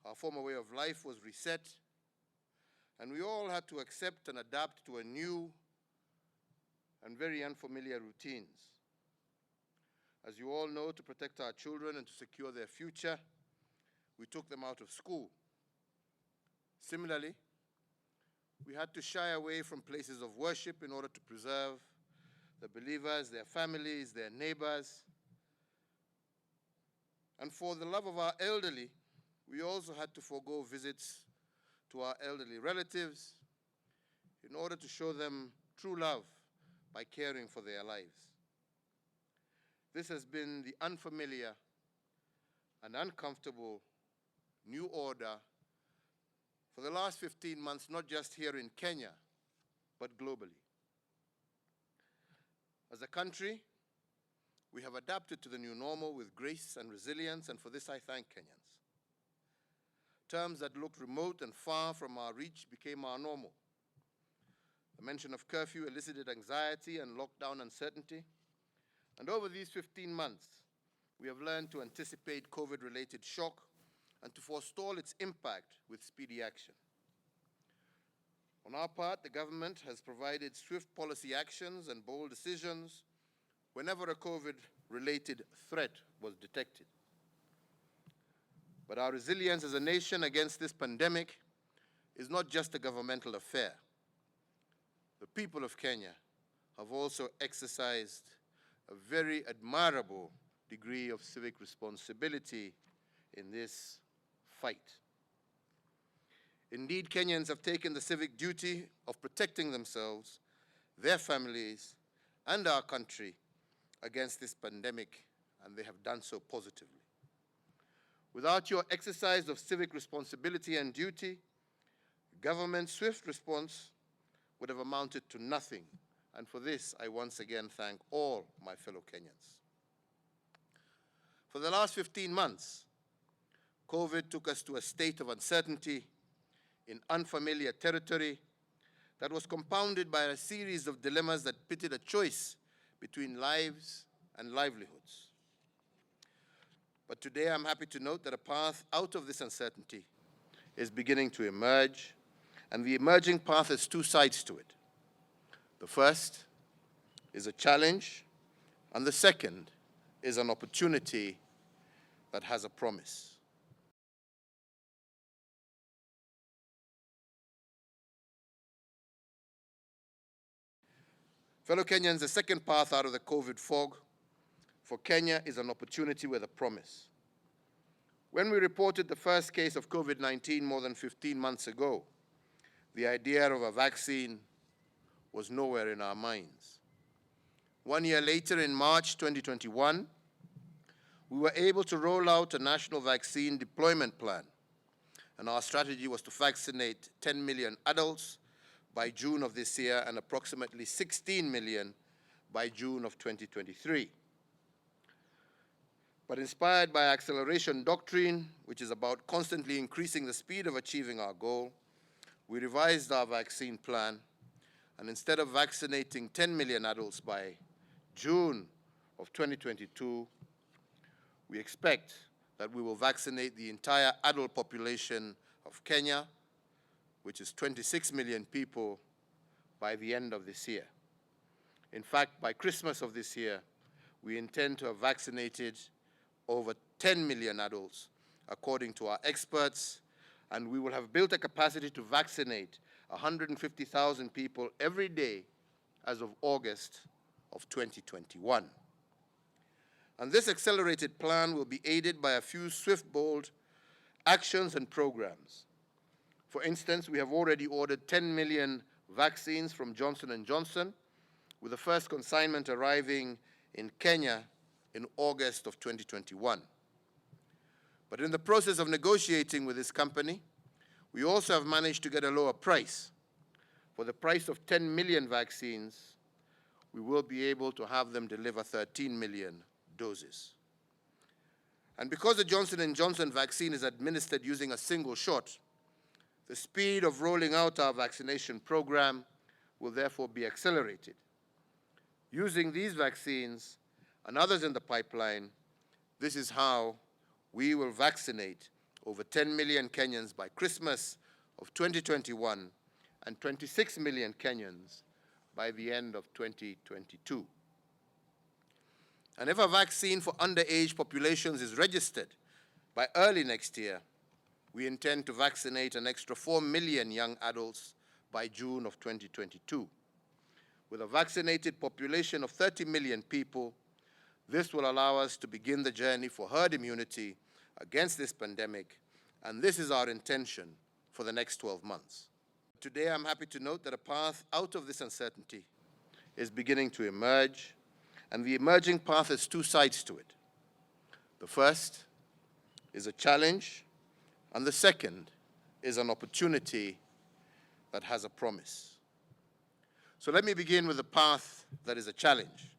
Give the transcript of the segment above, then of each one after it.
Our former way of life was reset, and we all had to accept and adapt to a new and very unfamiliar routines. As you all know, to protect our children and to secure their future, we took them out of school. Similarly, we had to shy away from places of worship in order to preserve the believers, their families, their neighbors. And for the love of our elderly, we also had to forego visits to our elderly relatives in order to show them true love by caring for their lives. This has been the unfamiliar and uncomfortable new order for the last 15 months, not just here in Kenya, but globally. As a country, we have adapted to the new normal with grace and resilience, and for this I thank Kenyans. Terms that looked remote and far from our reach became our normal. The mention of curfew elicited anxiety and lockdown uncertainty. And over these 15 months, we have learned to anticipate COVID-related shock and to forestall its impact with speedy action. On our part, the government has provided swift policy actions and bold decisions whenever a COVID-related threat was detected. But our resilience as a nation against this pandemic is not just a governmental affair. The people of Kenya have also exercised a very admirable degree of civic responsibility in this fight. Indeed, Kenyans have taken the civic duty of protecting themselves, their families, and our country against this pandemic, and they have done so positively. Without your exercise of civic responsibility and duty, government's swift response would have amounted to nothing. And for this, I once again thank all my fellow Kenyans. For the last 15 months, COVID took us to a state of uncertainty in unfamiliar territory that was compounded by a series of dilemmas that pitted a choice between lives and livelihoods. But today I'm happy to note that a path out of this uncertainty is beginning to emerge, and the emerging path has two sides to it. The first is a challenge, and the second is an opportunity that has a promise. Fellow Kenyans, the second path out of the COVID fog for Kenya is an opportunity with a promise. When we reported the first case of COVID-19 more than 15 months ago, the idea of a vaccine was nowhere in our minds. 1 year later, in March 2021, we were able to roll out a national vaccine deployment plan, and our strategy was to vaccinate 10 million adults by June of this year and approximately 16 million by June of 2023. But inspired by acceleration doctrine, which is about constantly increasing the speed of achieving our goal, we revised our vaccine plan, and instead of vaccinating 10 million adults by June of 2022, we expect that we will vaccinate the entire adult population of Kenya, which is 26 million people, by the end of this year. In fact, by Christmas of this year, we intend to have vaccinated over 10 million adults, according to our experts, and we will have built a capacity to vaccinate 150,000 people every day as of August of 2021. And this accelerated plan will be aided by a few swift, bold actions and programs. For instance, we have already ordered 10 million vaccines from Johnson & Johnson, with the first consignment arriving in Kenya in August of 2021. But in the process of negotiating with this company, we also have managed to get a lower price. For the price of 10 million vaccines, we will be able to have them deliver 13 million doses. And because the Johnson & Johnson vaccine is administered using a single shot, the speed of rolling out our vaccination program will therefore be accelerated. Using these vaccines and others in the pipeline, this is how we will vaccinate over 10 million Kenyans by Christmas of 2021 and 26 million Kenyans by the end of 2022. And if a vaccine for underage populations is registered by early next year, we intend to vaccinate an extra 4 million young adults by June of 2022. With a vaccinated population of 30 million people, this will allow us to begin the journey for herd immunity against this pandemic, and this is our intention for the next 12 months. Today, I'm happy to note that a path out of this uncertainty is beginning to emerge, and the emerging path has two sides to it. The first is a challenge, and the second is an opportunity that has a promise. So let me begin with the path that is a challenge.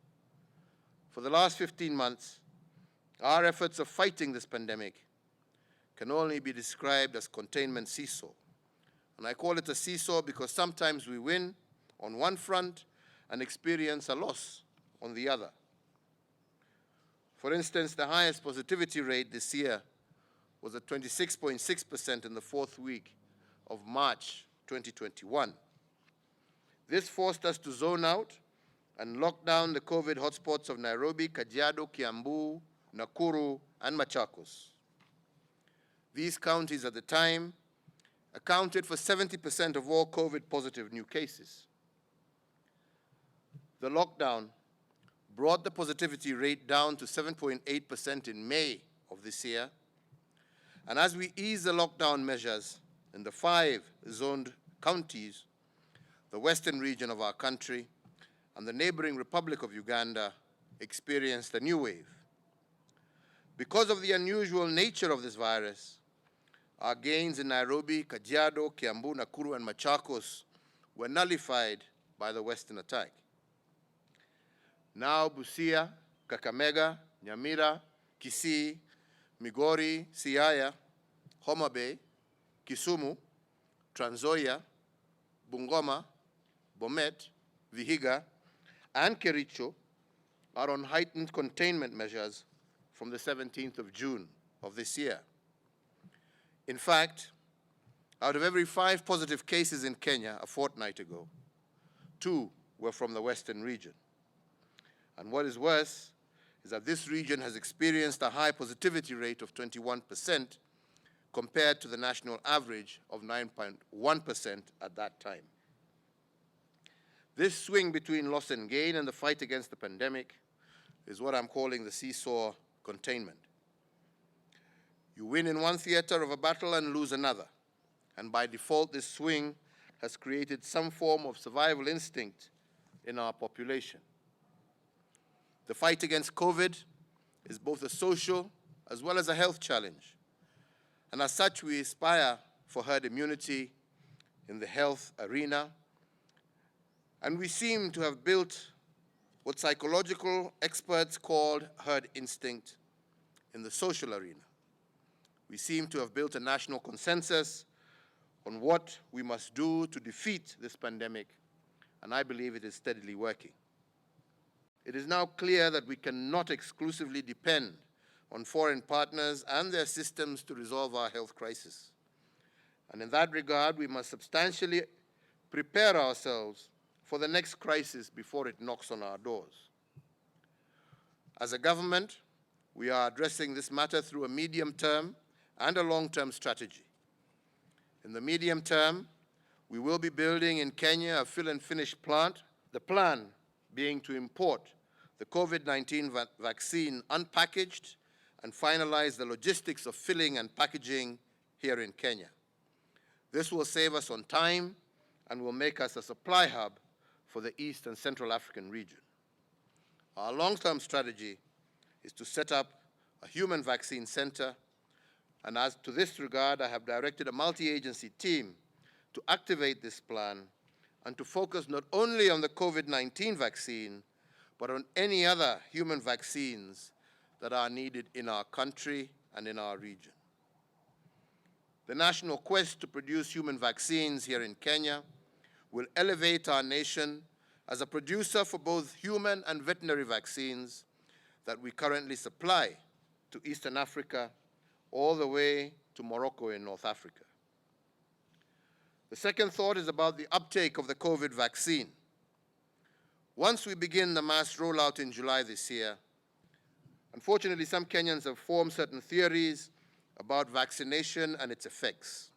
For the last 15 months, our efforts of fighting this pandemic can only be described as containment seesaw. And I call it a seesaw because sometimes we win on one front and experience a loss on the other. For instance, the highest positivity rate this year was at 26.6% in the fourth week of March 2021. This forced us to zone out and lock down the COVID hotspots of Nairobi, Kajiado, Kiambu, Nakuru, and Machakos. These counties at the time accounted for 70% of all COVID-positive new cases. The lockdown brought the positivity rate down to 7.8% in May of this year. And as we ease the lockdown measures in the 5 zoned counties, the western region of our country and the neighboring Republic of Uganda experienced a new wave. Because of the unusual nature of this virus, our gains in Nairobi, Kajiado, Kiambu, Nakuru, and Machakos were nullified by the Western attack. Now Busia, Kakamega, Nyamira, Kisii, Migori, Siaya, Homa Bay, Kisumu, Trans Nzoia, Bungoma, Bomet, Vihiga, and Kericho are on heightened containment measures from the 17th of June of this year. In fact, out of every 5 positive cases in Kenya a fortnight ago, 2 were from the western region. And what is worse is that this region has experienced a high positivity rate of 21% compared to the national average of 9.1% at that time. This swing between loss and gain in the fight against the pandemic is what I'm calling the seesaw containment. You win in one theater of a battle and lose another. And by default, this swing has created some form of survival instinct in our population. The fight against COVID is both a social as well as a health challenge. And as such, we aspire for herd immunity in the health arena. And we seem to have built what psychological experts called herd instinct in the social arena. We seem to have built a national consensus on what we must do to defeat this pandemic, and I believe it is steadily working. It is now clear that we cannot exclusively depend on foreign partners and their systems to resolve our health crisis. And in that regard, we must substantially prepare ourselves for the next crisis before it knocks on our doors. As a government, we are addressing this matter through a medium-term and a long-term strategy. In the medium term, we will be building in Kenya a fill and finish plant, the plan being to import the COVID-19 vaccine unpackaged and finalize the logistics of filling and packaging here in Kenya. This will save us on time and will make us a supply hub for the East and Central African region. Our long-term strategy is to set up a human vaccine center, and as to this regard, I have directed a multi-agency team to activate this plan and to focus not only on the COVID-19 vaccine, but on any other human vaccines that are needed in our country and in our region. The national quest to produce human vaccines here in Kenya will elevate our nation as a producer for both human and veterinary vaccines that we currently supply to Eastern Africa all the way to Morocco in North Africa. The second thought is about the uptake of the COVID vaccine. Once we begin the mass rollout in July this year, unfortunately, some Kenyans have formed certain theories about vaccination and its effects.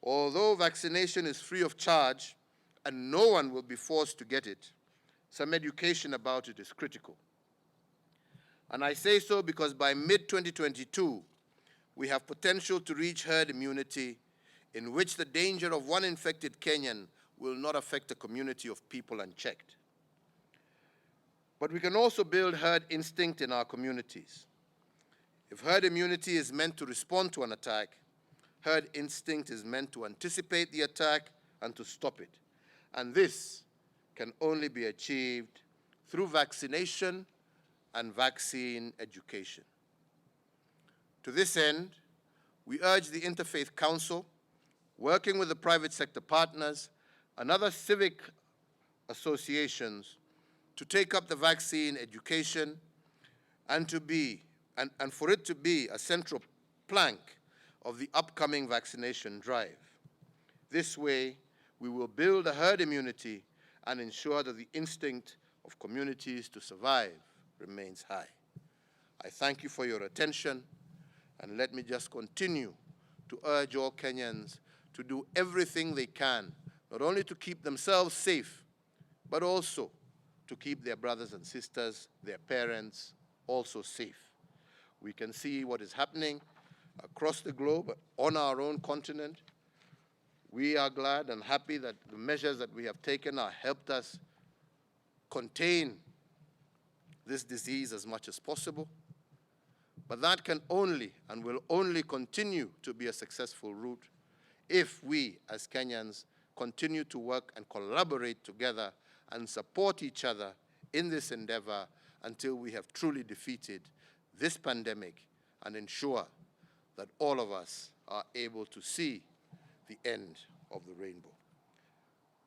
Although vaccination is free of charge and no one will be forced to get it, some education about it is critical. And I say so because by mid-2022, we have potential to reach herd immunity in which the danger of one infected Kenyan will not affect a community of people unchecked. But we can also build herd instinct in our communities. If herd immunity is meant to respond to an attack, herd instinct is meant to anticipate the attack and to stop it. And this can only be achieved through vaccination and vaccine education. To this end, we urge the Interfaith Council, working with the private sector partners and other civic associations, to take up the vaccine education and for it to be a central plank of the upcoming vaccination drive. This way, we will build a herd immunity and ensure that the instinct of communities to survive remains high. I thank you for your attention, and let me just continue to urge all Kenyans to do everything they can, not only to keep themselves safe, but also to keep their brothers and sisters, their parents, also safe. We can see what is happening across the globe, on our own continent. We are glad and happy that the measures that we have taken have helped us contain this disease as much as possible. But that can only and will only continue to be a successful route if we, as Kenyans, continue to work and collaborate together and support each other in this endeavor until we have truly defeated this pandemic and ensure that all of us are able to see the end of the rainbow.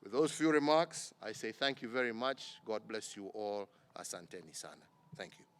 With those few remarks, I say thank you very much. God bless you all. Asanteni sana. Thank you.